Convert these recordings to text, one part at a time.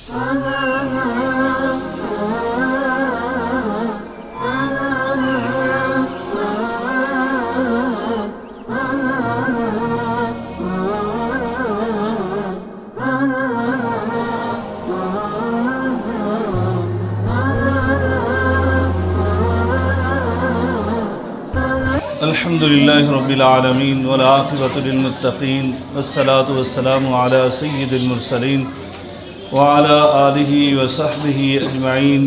الحمد لله رب العالمين والعاقبة للمتقين والصلاة والسلام على سيد المرسلين وعلى آله وصحبه أجمعين.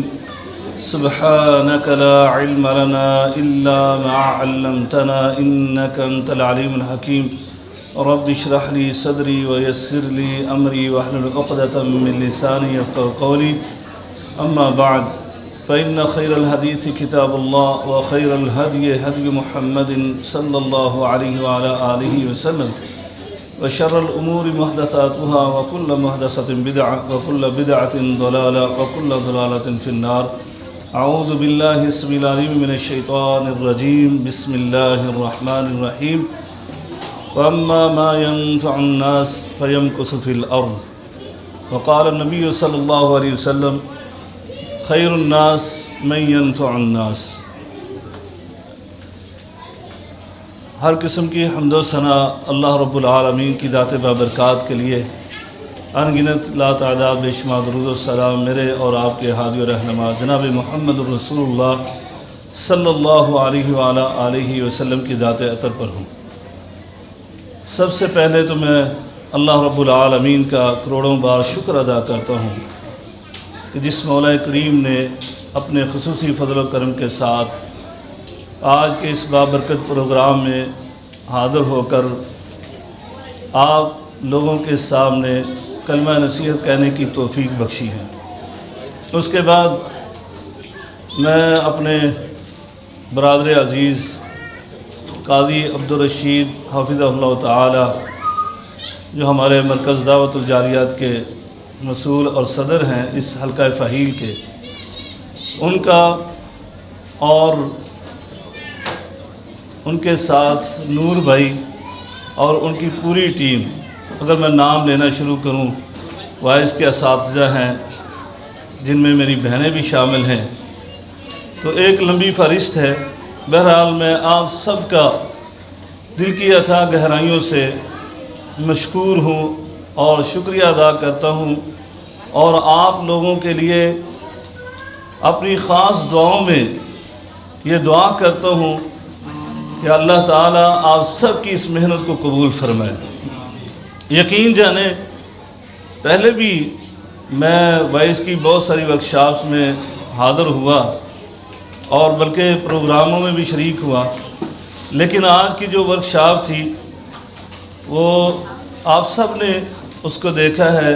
سبحانك لا علم لنا إلا ما علمتنا إنك أنت العليم الحكيم. رب اشرح لي صدري ويسر لي أمري واحلل عقدة من لساني يفقهوا قولي. أما بعد، فإن خير الحديث كتاب الله وخير الهدي هدي محمد صلى الله عليه وعلى آله وسلم وشر الأمور محدثاتها وكل محدثة بدعة وكل بدعة ضلالة وكل ضلالة في النار. أعوذ بالله السميع العليم من الشيطان الرجيم. بسم الله الرحمن الرحيم. وأما ما ينفع الناس فيمكث في الأرض. وقال النبي صلى الله عليه وسلم خیر الناس من ينفع الناس. ہر قسم کی حمد و ثناء اللہ رب العالمین کی ذات بابرکات کے لیے. ان گنت لا تعداد بے شمار درود و سلام میرے اور آپ کے ہادی و رہنما جناب محمد رسول اللہ صلی اللہ علیہ وآلہ آلہ وسلم کی ذات اطہر پر ہوں. سب سے پہلے تو میں اللہ رب العالمین کا کروڑوں بار شکر ادا کرتا ہوں کہ جس مولا کریم نے اپنے خصوصی فضل و کرم کے ساتھ آج کے اس بابرکت پروگرام میں حاضر ہو کر آپ لوگوں کے سامنے کلمہ نصیحت کہنے کی توفیق بخشی ہے. اس کے بعد میں اپنے برادر عزیز قاضی عبدالرشید حافظہ اللہ تعالی جو ہمارے مرکز دعوت الجاریات کے مسئول اور صدر ہیں اس حلقہ فحیل کے، ان کا اور ان کے ساتھ نور بھائی اور ان کی پوری ٹیم، اگر میں نام لینا شروع کروں، وائس کے اساتذہ ہیں جن میں میری بہنیں بھی شامل ہیں، تو ایک لمبی فہرست ہے. بہرحال میں آپ سب کا دل کی اتھاہ گہرائیوں سے مشکور ہوں اور شکریہ ادا کرتا ہوں، اور آپ لوگوں کے لیے اپنی خاص دعاؤں میں یہ دعا کرتا ہوں کہ اللہ تعالیٰ آپ سب کی اس محنت کو قبول فرمائے. یقین جانیں پہلے بھی میں وائس کی بہت ساری ورکشاپس میں حاضر ہوا اور بلکہ پروگراموں میں بھی شریک ہوا، لیکن آج کی جو ورکشاپ تھی وہ آپ سب نے اس کو دیکھا ہے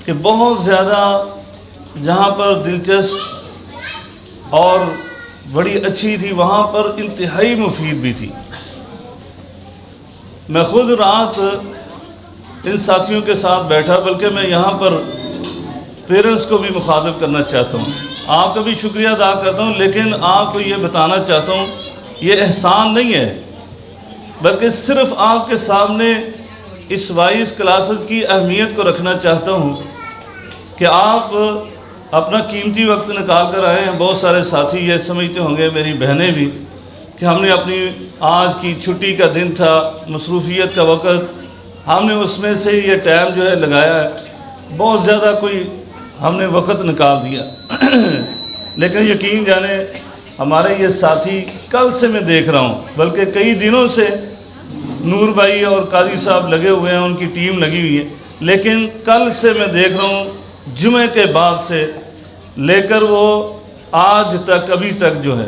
کہ بہت زیادہ جہاں پر دلچسپ اور بڑی اچھی تھی وہاں پر انتہائی مفید بھی تھی. میں خود رات ان ساتھیوں کے ساتھ بیٹھا، بلکہ میں یہاں پر پیرنٹس کو بھی مخاطب کرنا چاہتا ہوں. آپ کا بھی شکریہ ادا کرتا ہوں، لیکن آپ کو یہ بتانا چاہتا ہوں یہ احسان نہیں ہے، بلکہ صرف آپ کے سامنے اس وائس کلاسز کی اہمیت کو رکھنا چاہتا ہوں کہ آپ اپنا قیمتی وقت نکال کر آئے ہیں. بہت سارے ساتھی یہ سمجھتے ہوں گے، میری بہنیں بھی، کہ ہم نے اپنی آج کی چھٹی کا دن تھا، مصروفیت کا وقت، ہم نے اس میں سے یہ ٹائم جو ہے لگایا ہے، بہت زیادہ کوئی ہم نے وقت نکال دیا. لیکن یقین جانیں ہمارے یہ ساتھی کل سے میں دیکھ رہا ہوں، بلکہ کئی دنوں سے نور بھائی اور قاضی صاحب لگے ہوئے ہیں، ان کی ٹیم لگی ہوئی ہے، لیکن کل سے میں دیکھ رہا ہوں جمعے کے بعد سے لے کر وہ آج تک ابھی تک جو ہے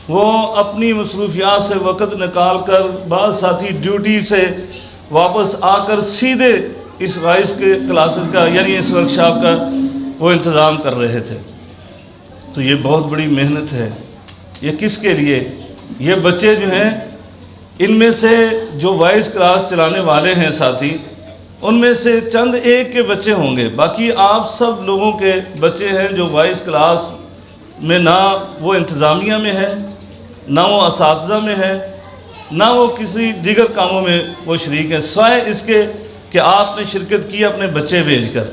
وہ اپنی مصروفیات سے وقت نکال کر، بعض ساتھی ڈیوٹی سے واپس آ کر سیدھے اس وائس کے کلاسز کا یعنی اس ورکشاپ کا وہ انتظام کر رہے تھے. تو یہ بہت بڑی محنت ہے. یہ کس کے لیے؟ یہ بچے جو ہیں، ان میں سے جو وائس کلاس چلانے والے ہیں ساتھی، ان میں سے چند ایک کے بچے ہوں گے، باقی آپ سب لوگوں کے بچے ہیں جو وائس کلاس میں نہ وہ انتظامیہ میں ہے، نہ وہ اساتذہ میں ہے، نہ وہ کسی دیگر کاموں میں وہ شریک ہیں، سوائے اس کے کہ آپ نے شرکت کی اپنے بچے بھیج کر.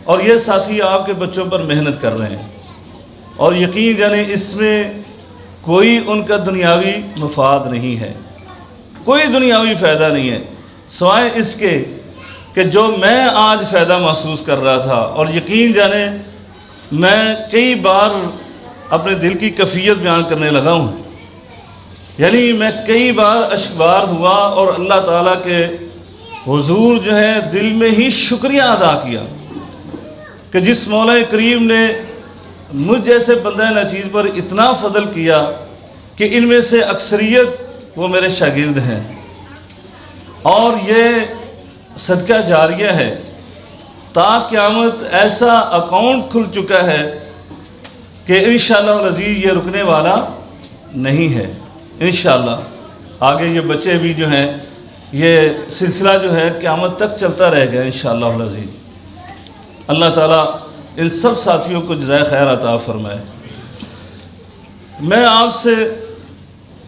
اور یہ ساتھی آپ کے بچوں پر محنت کر رہے ہیں، اور یقین جانیں اس میں کوئی ان کا دنیاوی مفاد نہیں ہے، کوئی دنیاوی فائدہ نہیں ہے، سوائے اس کے کہ جو میں آج فائدہ محسوس کر رہا تھا۔ اور یقین جانیں میں کئی بار اپنے دل کی کیفیت بیان کرنے لگا ہوں، یعنی میں کئی بار اشکبار ہوا اور اللہ تعالیٰ کے حضور جو ہے دل میں ہی شکریہ ادا کیا کہ جس مولا کریم نے مجھ جیسے بندہ ناچیز پر اتنا فضل کیا کہ ان میں سے اکثریت وہ میرے شاگرد ہیں، اور یہ صدقہ جاریہ ہے، تا قیامت ایسا اکاؤنٹ کھل چکا ہے کہ انشاءاللہ العزیز یہ رکنے والا نہیں ہے۔ انشاءاللہ آگے یہ بچے بھی جو ہیں یہ سلسلہ جو ہے قیامت تک چلتا رہے گا انشاءاللہ العزیز۔ اللہ تعالیٰ ان سب ساتھیوں کو جزائے خیر عطا فرمائے۔ میں آپ سے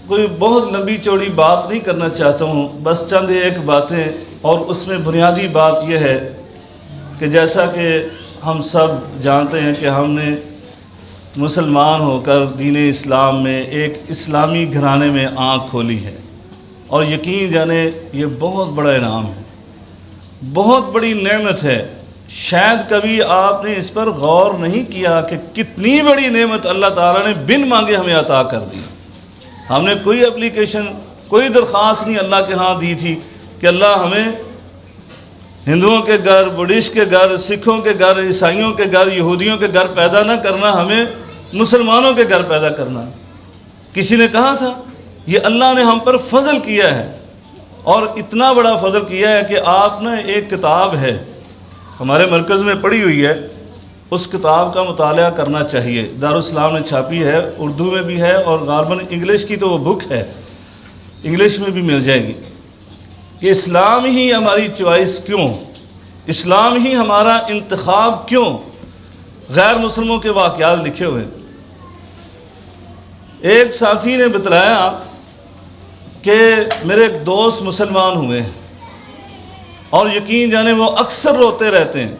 کوئی بہت لمبی چوڑی بات نہیں کرنا چاہتا ہوں، بس چند ایک باتیں، اور اس میں بنیادی بات یہ ہے کہ جیسا کہ ہم سب جانتے ہیں کہ ہم نے مسلمان ہو کر دین اسلام میں ایک اسلامی گھرانے میں آنکھ کھولی ہے، اور یقین جانیں یہ بہت بڑا انعام ہے، بہت بڑی نعمت ہے۔ شاید کبھی آپ نے اس پر غور نہیں کیا کہ کتنی بڑی نعمت اللہ تعالیٰ نے بن مانگے ہمیں عطا کر دی۔ ہم نے کوئی اپلیکیشن، کوئی درخواست نہیں اللہ کے ہاں دی تھی کہ اللہ ہمیں ہندوؤں کے گھر، بدھسٹ کے گھر، سکھوں کے گھر، عیسائیوں کے گھر، یہودیوں کے گھر پیدا نہ کرنا، ہمیں مسلمانوں کے گھر پیدا کرنا۔ کسی نے کہا تھا یہ اللہ نے ہم پر فضل کیا ہے، اور اتنا بڑا فضل کیا ہے کہ آپ نے ایک کتاب ہے ہمارے مرکز میں پڑھی ہوئی ہے، اس کتاب کا مطالعہ کرنا چاہیے۔ دارالاسلام نے چھاپی ہے، اردو میں بھی ہے، اور غالباً انگلش کی تو وہ بک ہے، انگلش میں بھی مل جائے گی، کہ اسلام ہی ہماری چوائس کیوں، اسلام ہی ہمارا انتخاب کیوں، غیر مسلموں کے واقعات لکھے ہوئے۔ ایک ساتھی نے بتلایا کہ میرے ایک دوست مسلمان ہوئے ہیں، اور یقین جانے وہ اکثر روتے رہتے ہیں۔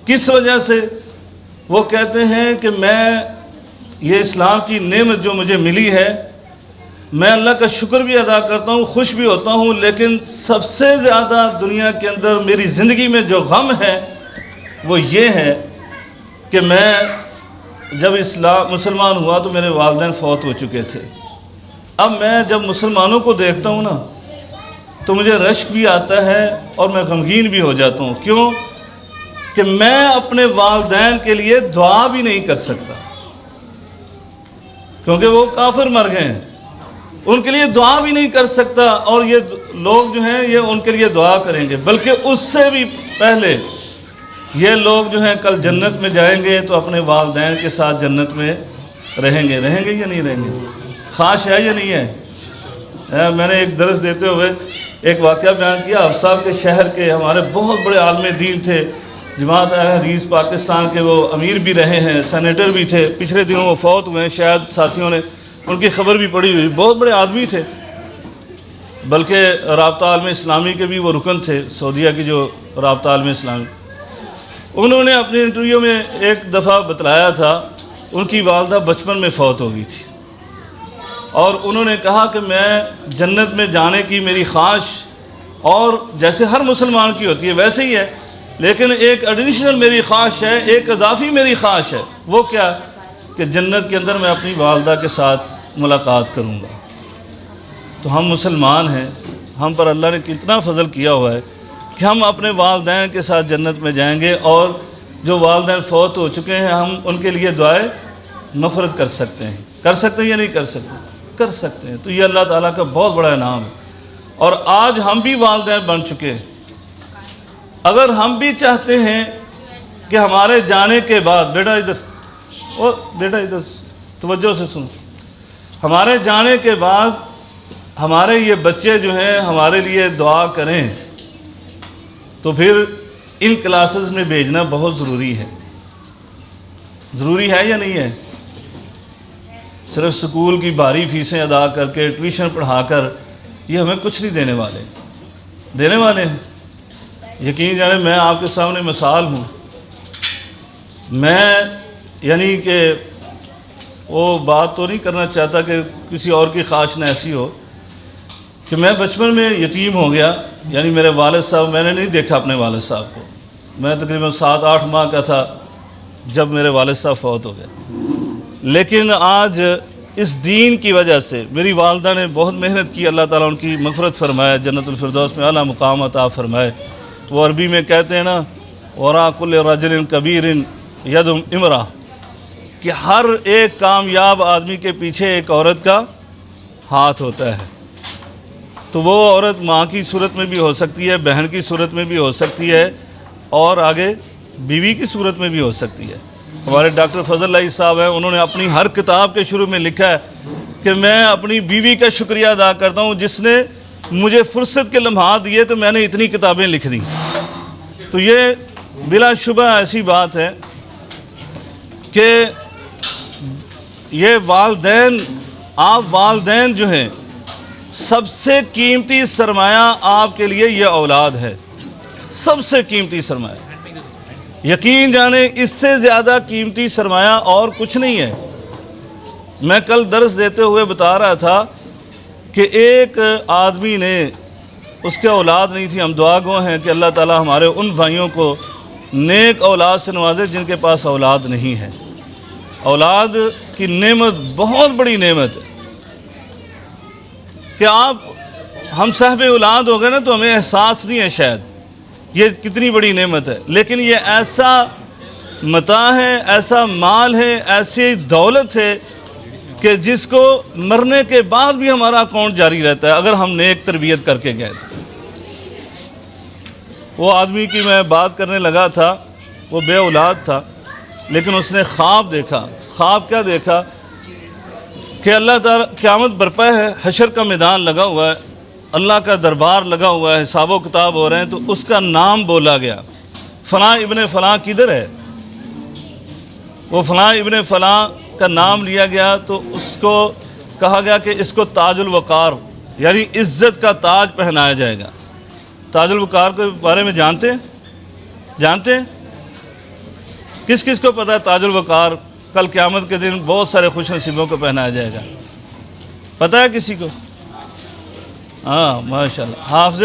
کس وجہ سے؟ وہ کہتے ہیں کہ میں یہ اسلام کی نعمت جو مجھے ملی ہے، میں اللہ کا شکر بھی ادا کرتا ہوں، خوش بھی ہوتا ہوں، لیکن سب سے زیادہ دنیا کے اندر میری زندگی میں جو غم ہے وہ یہ ہے کہ میں جب مسلمان ہوا تو میرے والدین فوت ہو چکے تھے۔ اب میں جب مسلمانوں کو دیکھتا ہوں نا تو مجھے رشک بھی آتا ہے اور میں غمگین بھی ہو جاتا ہوں۔ کیوں؟ کہ میں اپنے والدین کے لیے دعا بھی نہیں کر سکتا، کیونکہ وہ کافر مر گئے ہیں، ان کے لیے دعا بھی نہیں کر سکتا، اور یہ لوگ جو ہیں یہ ان کے لیے دعا کریں گے، بلکہ اس سے بھی پہلے یہ لوگ جو ہیں کل جنت میں جائیں گے تو اپنے والدین کے ساتھ جنت میں رہیں گے یا نہیں رہیں گے؟ خواہش ہے یا نہیں ہے؟ میں نے ایک درس دیتے ہوئے ایک واقعہ بیان کیا، حفصہ کے شہر کے ہمارے بہت بڑے عالم دین تھے، جماعت اہل حدیث پاکستان کے وہ امیر بھی رہے ہیں، سینیٹر بھی تھے، پچھلے دنوں وہ فوت ہوئے ہیں، شاید ساتھیوں نے ان کی خبر بھی پڑی ہوئی، بہت بڑے آدمی تھے، بلکہ رابطہ عالم اسلامی کے بھی وہ رکن تھے، سعودیہ کی جو رابطہ عالم اسلامی۔ انہوں نے اپنے انٹرویو میں ایک دفعہ بتلایا تھا ان کی والدہ بچپن میں فوت ہو گئی تھی، اور انہوں نے کہا کہ میں جنت میں جانے کی میری خواہش، اور جیسے ہر مسلمان کی ہوتی ہے ویسے ہی ہے، لیکن ایک ایڈیشنل میری خواہش ہے، ایک اضافی میری خواہش ہے، وہ کیا؟ کہ جنت کے اندر میں اپنی والدہ کے ساتھ ملاقات کروں گا۔ تو ہم مسلمان ہیں، ہم پر اللہ نے کتنا فضل کیا ہوا ہے کہ ہم اپنے والدین کے ساتھ جنت میں جائیں گے، اور جو والدین فوت ہو چکے ہیں ہم ان کے لیے دعائیں مغفرت کر سکتے ہیں یا نہیں کر سکتے؟ کر سکتے ہیں۔ تو یہ اللہ تعالیٰ کا بہت بڑا انعام ہے، اور آج ہم بھی والدین بن چکے ہیں۔ اگر ہم بھی چاہتے ہیں کہ ہمارے جانے کے بعد، بیٹا ادھر توجہ سے سن، ہمارے جانے کے بعد ہمارے یہ بچے جو ہیں ہمارے لیے دعا کریں، تو پھر ان کلاسز میں بھیجنا بہت ضروری ہے۔ ضروری ہے یا نہیں ہے؟ صرف سکول کی بھاری فیسیں ادا کر کے، ٹیوشن پڑھا کر یہ ہمیں کچھ نہیں دینے والے ہیں۔ یقین جانے میں آپ کے سامنے مثال ہوں میں یعنی کہ وہ بات تو نہیں کرنا چاہتا کہ کسی اور کی خواہش نہ ایسی ہو کہ میں بچپن میں یتیم ہو گیا. یعنی میرے والد صاحب، میں نے نہیں دیکھا اپنے والد صاحب کو. میں تقریباً 7-8 ماہ کا تھا جب میرے والد صاحب فوت ہو گئے. لیکن آج اس دین کی وجہ سے میری والدہ نے بہت محنت کی. اللہ تعالیٰ ان کی مغفرت فرمائے، جنت الفردوس میں اعلیٰ مقام عطا فرمائے. وہ عربی میں کہتے ہیں نا، وراء کل رجل کبیر ید امرأ، کہ ہر ایک کامیاب آدمی کے پیچھے ایک عورت کا ہاتھ ہوتا ہے. تو وہ عورت ماں کی صورت میں بھی ہو سکتی ہے، بہن کی صورت میں بھی ہو سکتی ہے، اور آگے بیوی کی صورت میں بھی ہو سکتی ہے. ہمارے ڈاکٹر فضل اللہ صاحب ہیں، انہوں نے اپنی ہر کتاب کے شروع میں لکھا ہے کہ میں اپنی بیوی کا شکریہ ادا کرتا ہوں جس نے مجھے فرصت کے لمحات دیے تو میں نے اتنی کتابیں لکھ دیں. تو یہ بلا شبہ ایسی بات ہے کہ یہ والدین، آپ والدین جو ہیں، سب سے قیمتی سرمایہ آپ کے لیے یہ اولاد ہے. سب سے قیمتی سرمایہ، یقین جانیں اس سے زیادہ قیمتی سرمایہ اور کچھ نہیں ہے. میں کل درس دیتے ہوئے بتا رہا تھا کہ ایک آدمی نے، اس کے اولاد نہیں تھی. ہم دعا گو ہیں کہ اللہ تعالی ہمارے ان بھائیوں کو نیک اولاد سے نوازے جن کے پاس اولاد نہیں ہے. اولاد کی نعمت بہت بڑی نعمت ہے کہ ہم صاحب اولاد ہو گئے نا تو ہمیں احساس نہیں ہے شاید یہ کتنی بڑی نعمت ہے. لیکن یہ ایسا متاع ہے، ایسا مال ہے، ایسی دولت ہے کہ جس کو مرنے کے بعد بھی ہمارا اکاؤنٹ جاری رہتا ہے اگر ہم نیک تربیت کر کے گئے. وہ آدمی کی میں بات کرنے لگا تھا، وہ بے اولاد تھا، لیکن اس نے خواب دیکھا. خواب کیا دیکھا کہ اللہ تعالیٰ قیامت برپا ہے، حشر کا میدان لگا ہوا ہے، اللہ کا دربار لگا ہوا ہے، حساب و کتاب ہو رہے ہیں. تو اس کا نام بولا گیا، فلاں ابن فلاں کدھر ہے؟ وہ فلاں ابن فلاں کا نام لیا گیا. تو اس کو کہا گیا کہ اس کو تاج الوقار یعنی عزت کا تاج پہنایا جائے گا. تاج الوقار کے بارے میں جانتے ہیں؟ کس کس کو پتہ ہے تاج الوقار کل قیامت کے دن بہت سارے خوش نصیبوں کو پہنایا جائے گا؟ پتہ ہے کسی کو؟ ہاں ماشاءاللہ. حافظ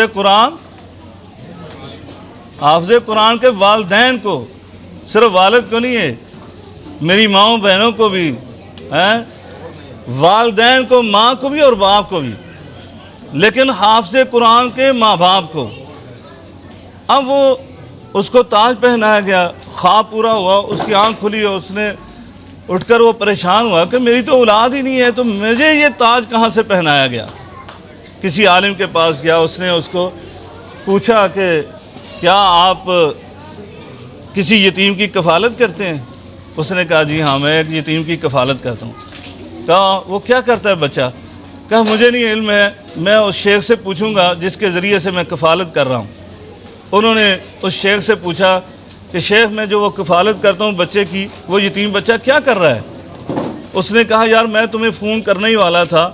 قرآن کے والدین کو، صرف والد کو نہیں ہے، میری ماؤں بہنوں کو بھی، والدین کو، ماں کو بھی اور باپ کو بھی، لیکن حافظ قرآن کے ماں باپ کو. اب وہ اس کو تاج پہنایا گیا. خواب پورا ہوا، اس کی آنکھ کھلی اور اس نے اٹھ کر وہ پریشان ہوا کہ میری تو اولاد ہی نہیں ہے تو مجھے یہ تاج کہاں سے پہنایا گیا. کسی عالم کے پاس گیا، اس نے اس کو پوچھا کہ کیا آپ کسی یتیم کی کفالت کرتے ہیں؟ اس نے کہا جی ہاں میں ایک یتیم کی کفالت کرتا ہوں. کہا وہ کیا کرتا ہے بچہ؟ کہا مجھے نہیں علم ہے، میں اس شیخ سے پوچھوں گا جس کے ذریعے سے میں کفالت کر رہا ہوں. انہوں نے اس شیخ سے پوچھا کہ شیخ میں جو وہ کفالت کرتا ہوں بچے کی، وہ یتیم بچہ کیا کر رہا ہے؟ اس نے کہا یار میں تمہیں فون کرنے ہی والا تھا،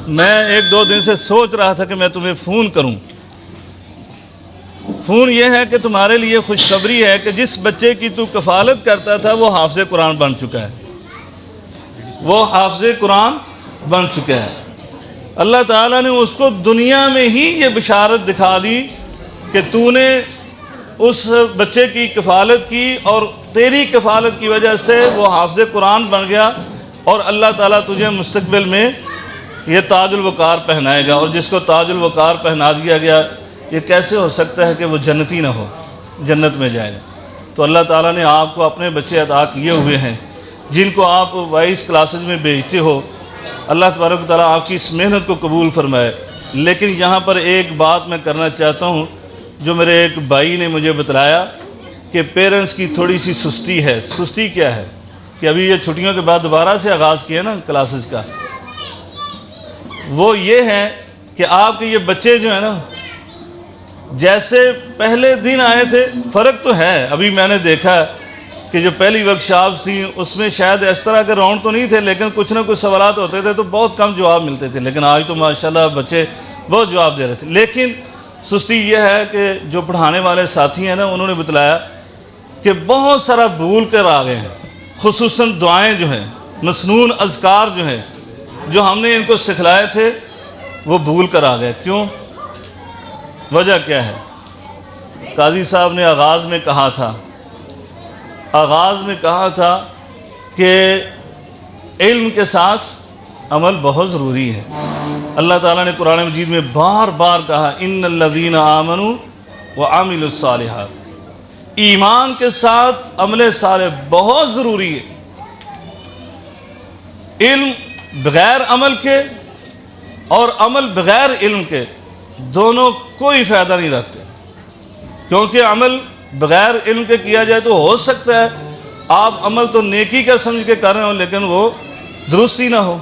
میں 1-2 دن سے سوچ رہا تھا کہ میں تمہیں فون کروں. فون یہ ہے کہ تمہارے لیے خوشخبری ہے کہ جس بچے کی تو کفالت کرتا تھا وہ حافظ قرآن بن چکا ہے. وہ حافظ قرآن بن چکا ہے. اللہ تعالیٰ نے اس کو دنیا میں ہی یہ بشارت دکھا دی کہ تو نے اس بچے کی کفالت کی اور تیری کفالت کی وجہ سے وہ حافظ قرآن بن گیا، اور اللہ تعالیٰ تجھے مستقبل میں یہ تاج الوقار پہنائے گا. اور جس کو تاج الوقار پہنا دیا گیا، یہ کیسے ہو سکتا ہے کہ وہ جنتی نہ ہو، جنت میں جائے گا. تو اللہ تعالیٰ نے آپ کو اپنے بچے عطا کیے ہوئے ہیں جن کو آپ وائس کلاسز میں بھیجتے ہو. اللہ تبارک و تعالیٰ آپ کی اس محنت کو قبول فرمائے. لیکن یہاں پر ایک بات میں کرنا چاہتا ہوں جو میرے ایک بھائی نے مجھے بتلایا کہ پیرنٹس کی تھوڑی سی سستی ہے. سستی کیا ہے کہ ابھی یہ چھٹیوں کے بعد دوبارہ سے آغاز کیا نا کلاسز کا، وہ یہ ہے کہ آپ کے یہ بچے جو ہیں نا جیسے پہلے دن آئے تھے، فرق تو ہے. ابھی میں نے دیکھا کہ جو پہلی ورکشاپس تھیں اس میں شاید اس طرح کے راؤنڈ تو نہیں تھے، لیکن کچھ نہ کچھ سوالات ہوتے تھے تو بہت کم جواب ملتے تھے. لیکن آج تو ماشاءاللہ بچے بہت جواب دے رہے تھے. لیکن سستی یہ ہے کہ جو پڑھانے والے ساتھی ہیں نا انہوں نے بتلایا کہ بہت سارا بھول کر آ گئے ہیں، خصوصاً دعائیں جو ہیں، مسنون اذکار جو ہیں، جو ہم نے ان کو سکھلائے تھے وہ بھول کر آ گئے۔ کیوں؟ وجہ کیا ہے؟ قاضی صاحب نے آغاز میں کہا تھا کہ علم کے ساتھ عمل بہت ضروری ہے۔ اللہ تعالیٰ نے قرآن مجید میں بار بار کہا ان الذین آمنوا وعملوا الصالحات، ایمان کے ساتھ عمل صالح بہت ضروری ہے۔ علم بغیر عمل کے اور عمل بغیر علم کے دونوں کوئی فائدہ نہیں رکھتے، کیونکہ عمل بغیر علم کے کیا جائے تو ہو سکتا ہے آپ عمل تو نیکی کا سمجھ کے کر رہے ہوں لیکن وہ درست ہی نہ ہو،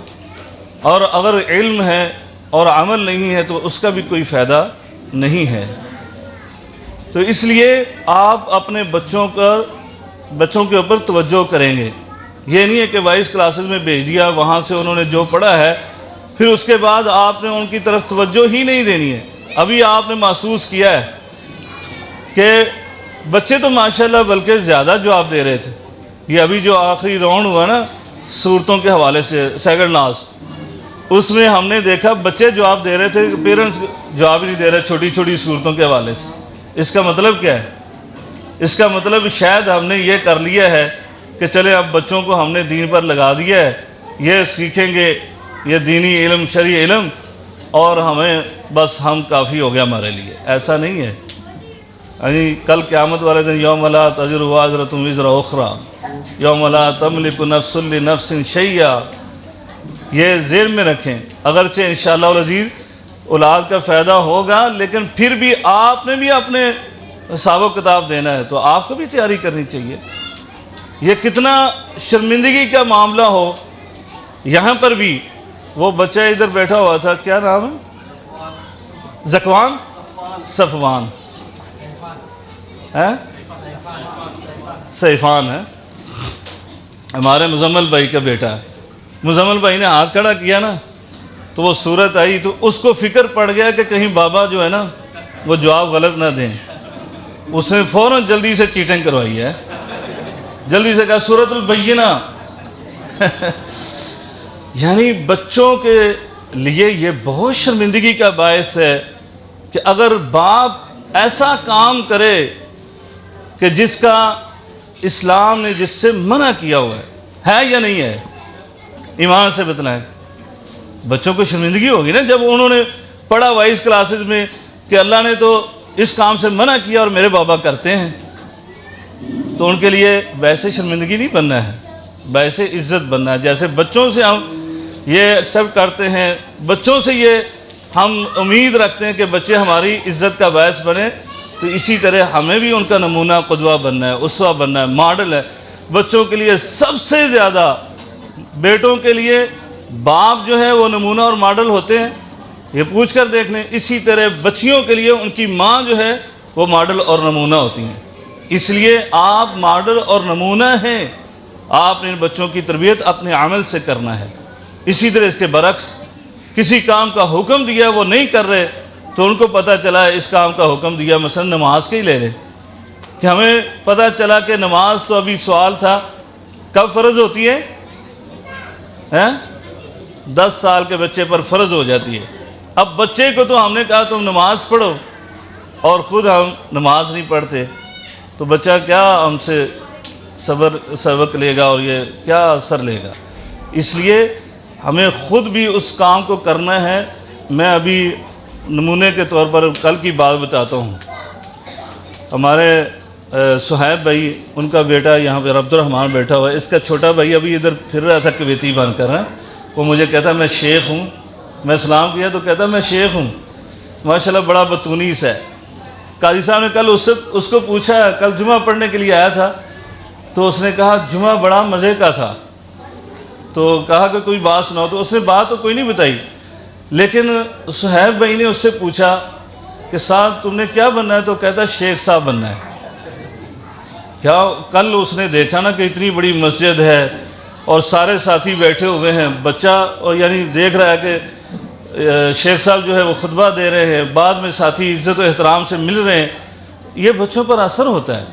اور اگر علم ہے اور عمل نہیں ہے تو اس کا بھی کوئی فائدہ نہیں ہے۔ تو اس لیے آپ اپنے بچوں کے اوپر توجہ کریں گے۔ یہ نہیں ہے کہ وائس کلاسز میں بھیج دیا، وہاں سے انہوں نے جو پڑھا ہے پھر اس کے بعد آپ نے ان کی طرف توجہ ہی نہیں دینی ہے۔ ابھی آپ نے محسوس کیا ہے کہ بچے تو ماشاءاللہ بلکہ زیادہ جواب دے رہے تھے۔ یہ ابھی جو آخری راؤنڈ ہوا نا صورتوں کے حوالے سے، سیکنڈ لاسٹ، اس میں ہم نے دیکھا بچے جواب دے رہے تھے، پیرنٹس جواب نہیں دے رہے چھوٹی چھوٹی صورتوں کے حوالے سے۔ اس کا مطلب کیا ہے؟ اس کا مطلب شاید ہم نے یہ کر لیا ہے کہ چلے اب بچوں کو ہم نے دین پر لگا دیا ہے، یہ سیکھیں گے یہ دینی علم، شرعی علم، اور ہمیں بس ہم کافی ہو گیا ہمارے لیے۔ ایسا نہیں ہے۔ کل قیامت والے دن یوم لا تزر وازرۃ وزر اخری، یوم لا تملک نفس لنفس شیئا، یہ ذہن میں رکھیں۔ اگرچہ انشاءاللہ العزیز اولاد کا فائدہ ہوگا لیکن پھر بھی آپ نے بھی اپنے حساب و کتاب دینا ہے، تو آپ کو بھی تیاری کرنی چاہیے۔ یہ کتنا شرمندگی کا معاملہ ہو، یہاں پر بھی وہ بچہ ادھر بیٹھا ہوا تھا، کیا نام ہے؟ صفوان سیفان ہے، ہمارے مزمل بھائی کا بیٹا ہے۔ مزمل بھائی نے ہاتھ کھڑا کیا نا تو وہ صورت آئی تو اس کو فکر پڑ گیا کہ کہیں بابا جو ہے نا وہ جواب غلط نہ دیں، اس نے فوراً جلدی سے چیٹنگ کروائی ہے، جلدی سے کہا سورۃ البینہ۔ یعنی بچوں کے لیے یہ بہت شرمندگی کا باعث ہے کہ اگر باپ ایسا کام کرے کہ جس کا اسلام نے جس سے منع کیا ہوا ہے یا نہیں ہے؟ ایمان سے بتلائیں۔ بچوں کو شرمندگی ہوگی نا جب انہوں نے پڑھا وائس کلاسز میں کہ اللہ نے تو اس کام سے منع کیا اور میرے بابا کرتے ہیں، تو ان کے لیے ویسے شرمندگی نہیں بننا ہے، ویسے عزت بننا ہے۔ جیسے بچوں سے ہم یہ ایکسیپٹ کرتے ہیں، بچوں سے یہ ہم امید رکھتے ہیں کہ بچے ہماری عزت کا باعث بنے، تو اسی طرح ہمیں بھی ان کا نمونہ قدوہ بننا ہے، اسوہ بننا ہے، ماڈل ہے۔ بچوں کے لیے سب سے زیادہ بیٹوں کے لیے باپ جو ہے وہ نمونہ اور ماڈل ہوتے ہیں، یہ پوچھ کر دیکھ لیں۔ اسی طرح بچیوں کے لیے ان کی ماں جو ہے وہ ماڈل اور نمونہ ہوتی ہیں۔ اس لیے آپ ماڈل اور نمونہ ہیں، آپ نے ان بچوں کی تربیت اپنے عمل سے کرنا ہے۔ اسی طرح اس کے برعکس کسی کام کا حکم دیا وہ نہیں کر رہے تو ان کو پتہ چلا ہے اس کام کا حکم دیا، مثلا نماز کے ہی لے لیں کہ ہمیں پتہ چلا کہ نماز تو ابھی سوال تھا کب فرض ہوتی ہے؟ 10 سال کے بچے پر فرض ہو جاتی ہے۔ اب بچے کو تو ہم نے کہا تم نماز پڑھو اور خود ہم نماز نہیں پڑھتے، تو بچہ کیا ہم سے سبق لے گا اور یہ کیا اثر لے گا؟ اس لیے ہمیں خود بھی اس کام کو کرنا ہے۔ میں ابھی نمونے کے طور پر کل کی بات بتاتا ہوں۔ ہمارے صہیب بھائی، ان کا بیٹا یہاں پہ عبد الرحمن بیٹھا ہوا ہے، اس کا چھوٹا بھائی ابھی ادھر پھر رہا تھا کویتی بن کر، وہ مجھے کہتا میں شیخ ہوں، میں سلام کیا تو کہتا میں شیخ ہوں، ماشاءاللہ بڑا بتونیس ہے۔ قاضی صاحب نے کل اس کو پوچھا، کل جمعہ پڑھنے کے لیے آیا تھا تو اس نے کہا جمعہ بڑا مزے کا تھا، تو کہا کہ کوئی بات سناؤ، تو اس نے بات تو کوئی نہیں بتائی، لیکن صہیب بھائی نے اس سے پوچھا کہ صاحب تم نے کیا بننا ہے؟ تو کہتا شیخ صاحب بننا ہے۔ کیا کل اس نے دیکھا نا کہ اتنی بڑی مسجد ہے اور سارے ساتھی بیٹھے ہوئے ہیں، بچہ اور یعنی دیکھ رہا ہے کہ شیخ صاحب جو ہے وہ خطبہ دے رہے ہیں، بعد میں ساتھی عزت و احترام سے مل رہے ہیں، یہ بچوں پر اثر ہوتا ہے۔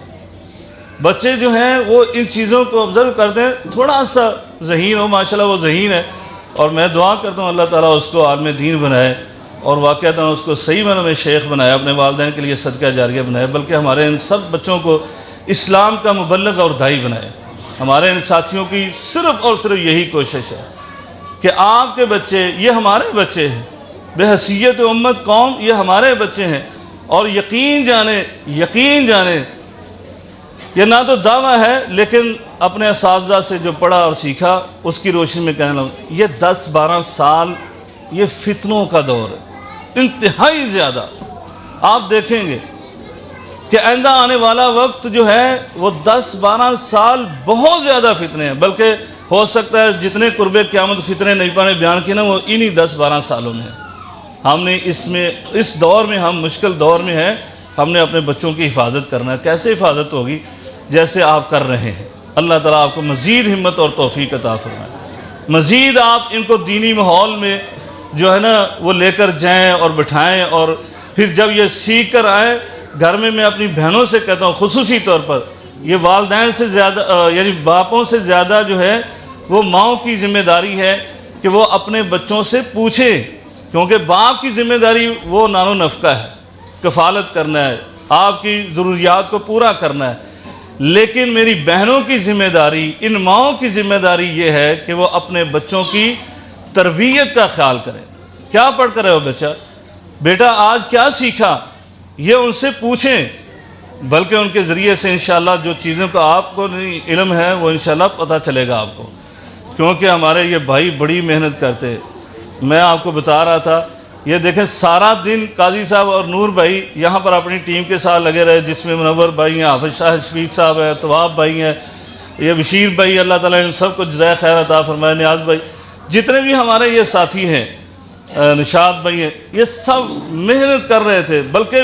بچے جو ہیں وہ ان چیزوں کو آبزرو کرتے ہیں، تھوڑا سا ذہین ہو، ماشاءاللہ وہ ذہین ہے، اور میں دعا کرتا ہوں اللہ تعالیٰ اس کو عالم دین بنائے اور واقعتاً اس کو صحیح معنوں میں شیخ بنائے، اپنے والدین کے لیے صدقہ جاریہ بنائے، بلکہ ہمارے ان سب بچوں کو اسلام کا مبلغ اور داعی بنائے۔ ہمارے ان ساتھیوں کی صرف اور صرف یہی کوشش ہے کہ آپ کے بچے یہ ہمارے بچے ہیں، بے حیثیت امت قوم یہ ہمارے بچے ہیں، اور یقین جانیں یہ نہ تو دعویٰ ہے لیکن اپنے اساتذہ سے جو پڑھا اور سیکھا اس کی روشنی میں کہنے لگا، یہ 10-12 سال یہ فتنوں کا دور ہے، انتہائی زیادہ۔ آپ دیکھیں گے کہ آئندہ آنے والا وقت جو ہے وہ 10-12 سال بہت زیادہ فتنے ہیں، بلکہ ہو سکتا ہے جتنے قرب قیامت فتنے نہیں پانے بیان کی نا وہ انہی 10-12 سالوں میں ہیں۔ ہم نے اس دور میں، ہم مشکل دور میں ہیں، ہم نے اپنے بچوں کی حفاظت کرنا ہے۔ کیسے حفاظت ہوگی؟ جیسے آپ کر رہے ہیں۔ اللہ تعالیٰ آپ کو مزید ہمت اور توفیق عطا فرمائے، مزید آپ ان کو دینی ماحول میں جو ہے نا وہ لے کر جائیں اور بٹھائیں، اور پھر جب یہ سیکھ کر آئیں گھر میں اپنی بہنوں سے کہتا ہوں خصوصی طور پر، یہ والدین سے زیادہ یعنی باپوں سے زیادہ جو ہے وہ ماؤں کی ذمہ داری ہے کہ وہ اپنے بچوں سے پوچھیں، کیونکہ باپ کی ذمہ داری وہ نان و نفقہ ہے، کفالت کرنا ہے، آپ کی ضروریات کو پورا کرنا ہے، لیکن میری بہنوں کی ذمہ داری، ان ماؤں کی ذمہ داری یہ ہے کہ وہ اپنے بچوں کی تربیت کا خیال کریں۔ کیا پڑھ کر رہے ہو بیٹا آج کیا سیکھا؟ یہ ان سے پوچھیں، بلکہ ان کے ذریعے سے انشاءاللہ جو چیزوں کا آپ کو علم ہے وہ انشاءاللہ پتہ چلے گا آپ کو، کیونکہ ہمارے یہ بھائی بڑی محنت کرتے۔ میں آپ کو بتا رہا تھا، یہ دیکھیں سارا دن قاضی صاحب اور نور بھائی یہاں پر اپنی ٹیم کے ساتھ لگے رہے، جس میں منور بھائی ہیں، حافظ شاہ شفیق صاحب ہیں، طواب بھائی ہیں، یہ بشیر بھائی، اللہ تعالیٰ ان سب کو جزائے خیر عطا فرمائے، نیاز بھائی، جتنے بھی ہمارے یہ ساتھی ہیں، نشاد بھائی ہیں، یہ سب محنت کر رہے تھے۔ بلکہ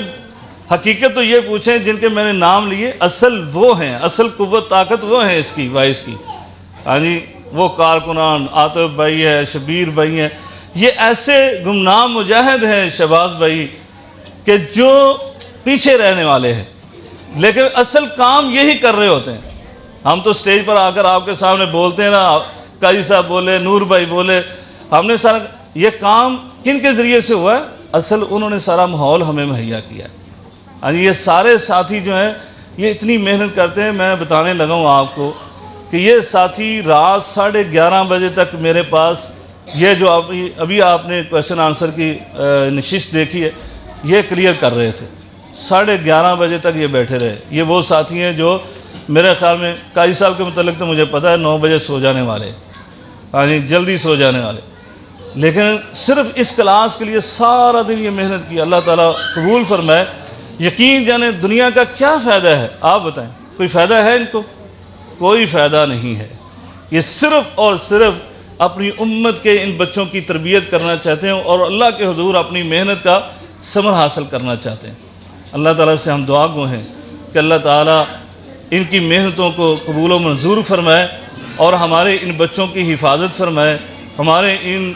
حقیقت تو یہ پوچھیں جن کے میں نے نام لیے، اصل وہ ہیں، اصل قوت طاقت وہ ہیں اس کی وائس کی، ہاں جی، وہ کارکنان عاطف بھائی ہے، شبیر بھائی ہیں، یہ ایسے گمنام مجاہد ہیں شہباز بھائی کہ جو پیچھے رہنے والے ہیں، لیکن اصل کام یہی کر رہے ہوتے ہیں۔ ہم تو سٹیج پر آ کر آپ کے سامنے بولتے ہیں نا، قاضی صاحب بولے، نور بھائی بولے، ہم نے سارا یہ کام کن کے ذریعے سے ہوا ہے؟ اصل انہوں نے سارا ماحول ہمیں مہیا کیا ہے۔ یہ سارے ساتھی جو ہیں یہ اتنی محنت کرتے ہیں، میں بتانے لگا ہوں آپ کو کہ یہ ساتھی رات 11:30 بجے تک میرے پاس، یہ جو ابھی آپ نے کویسچن آنسر کی نشست دیکھی ہے یہ کلیئر کر رہے تھے، 11:30 بجے تک یہ بیٹھے رہے۔ یہ وہ ساتھی ہیں جو میرے خیال میں قاضی صاحب کے متعلق تو مجھے پتہ ہے 9 بجے سو جانے والے، ہاں جی جلدی سو جانے والے، لیکن صرف اس کلاس کے لیے سارا دن یہ محنت کی۔ اللہ تعالیٰ قبول فرمائے۔ یقین جانے دنیا کا کیا فائدہ ہے؟ آپ بتائیں، کوئی فائدہ ہے ان کو؟ کوئی فائدہ نہیں ہے۔ یہ صرف اور صرف اپنی امت کے ان بچوں کی تربیت کرنا چاہتے ہیں اور اللہ کے حضور اپنی محنت کا ثمر حاصل کرنا چاہتے ہیں۔ اللہ تعالیٰ سے ہم دعا گو ہیں کہ اللہ تعالیٰ ان کی محنتوں کو قبول و منظور فرمائے اور ہمارے ان بچوں کی حفاظت فرمائے، ہمارے ان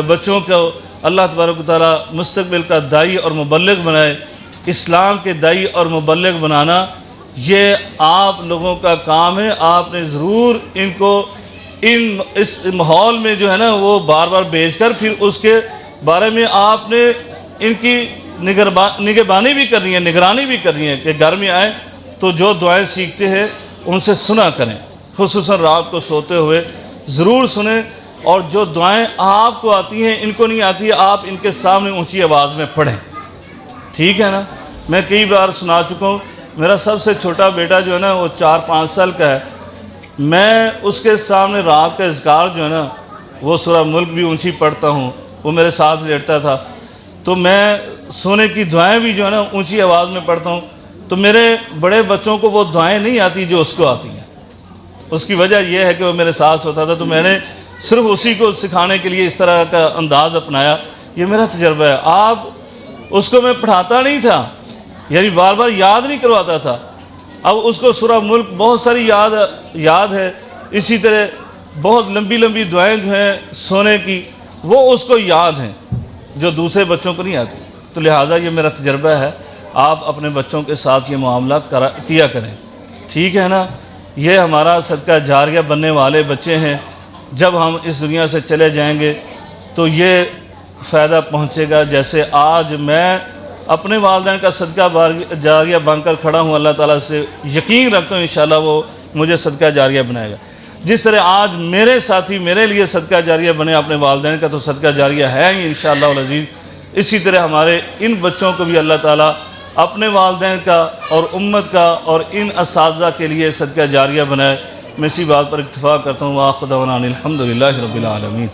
بچوں کو اللہ تبارک و تعالیٰ مستقبل کا داعی اور مبلغ بنائے۔ اسلام کے داعی اور مبلغ بنانا یہ آپ لوگوں کا کام ہے۔ آپ نے ضرور ان کو اس ماحول میں جو ہے نا وہ بار بار بھیج کر پھر اس کے بارے میں آپ نے ان کی نگہبانی بھی کرنی ہے، نگرانی بھی کرنی ہے کہ گھر میں آئیں تو جو دعائیں سیکھتے ہیں ان سے سنا کریں، خصوصاً رات کو سوتے ہوئے ضرور سنیں، اور جو دعائیں آپ کو آتی ہیں ان کو نہیں آتی آپ ان کے سامنے اونچی آواز میں پڑھیں، ٹھیک ہے نا؟ میں کئی بار سنا چکا ہوں، میرا سب سے چھوٹا بیٹا جو ہے نا وہ 4-5 سال کا ہے، میں اس کے سامنے رات کا اذکار جو ہے نا وہ سورہ ملک بھی اونچی پڑھتا ہوں، وہ میرے ساتھ لیٹتا تھا، تو میں سونے کی دعائیں بھی جو ہے نا اونچی آواز میں پڑھتا ہوں، تو میرے بڑے بچوں کو وہ دعائیں نہیں آتی جو اس کو آتی ہیں۔ اس کی وجہ یہ ہے کہ وہ میرے ساتھ ہوتا تھا، تو میں نے صرف اسی کو سکھانے کے لیے اس طرح کا انداز اپنایا۔ یہ میرا تجربہ ہے۔ آپ اس کو میں پڑھاتا نہیں تھا، یعنی بار بار یاد نہیں کرواتا تھا، اب اس کو سورہ ملک بہت ساری یاد ہے، اسی طرح بہت لمبی لمبی دعائیں جو ہیں سونے کی وہ اس کو یاد ہیں جو دوسرے بچوں کو نہیں آتی۔ تو لہٰذا یہ میرا تجربہ ہے، آپ اپنے بچوں کے ساتھ یہ معاملہ کیا کریں، ٹھیک ہے نا؟ یہ ہمارا صدقہ جاریہ بننے والے بچے ہیں. جب ہم اس دنیا سے چلے جائیں گے تو یہ فائدہ پہنچے گا. جیسے آج میں اپنے والدین کا صدقہ جاریہ بن کر کھڑا ہوں، اللہ تعالیٰ سے یقین رکھتا ہوں انشاءاللہ وہ مجھے صدقہ جاریہ بنائے گا. جس طرح آج میرے ساتھی میرے لیے صدقہ جاریہ بنے اپنے والدین کا، تو صدقہ جاریہ ہے ہی انشاءاللہ العزیز. اسی طرح ہمارے ان بچوں کو بھی اللہ تعالیٰ اپنے والدین کا اور امت کا اور ان اساتذہ کے لیے صدقہ جاریہ بنائے. میں اسی بات پر اکتفا کرتا ہوں. وآخر دعوانا الحمدللہ رب العالمین.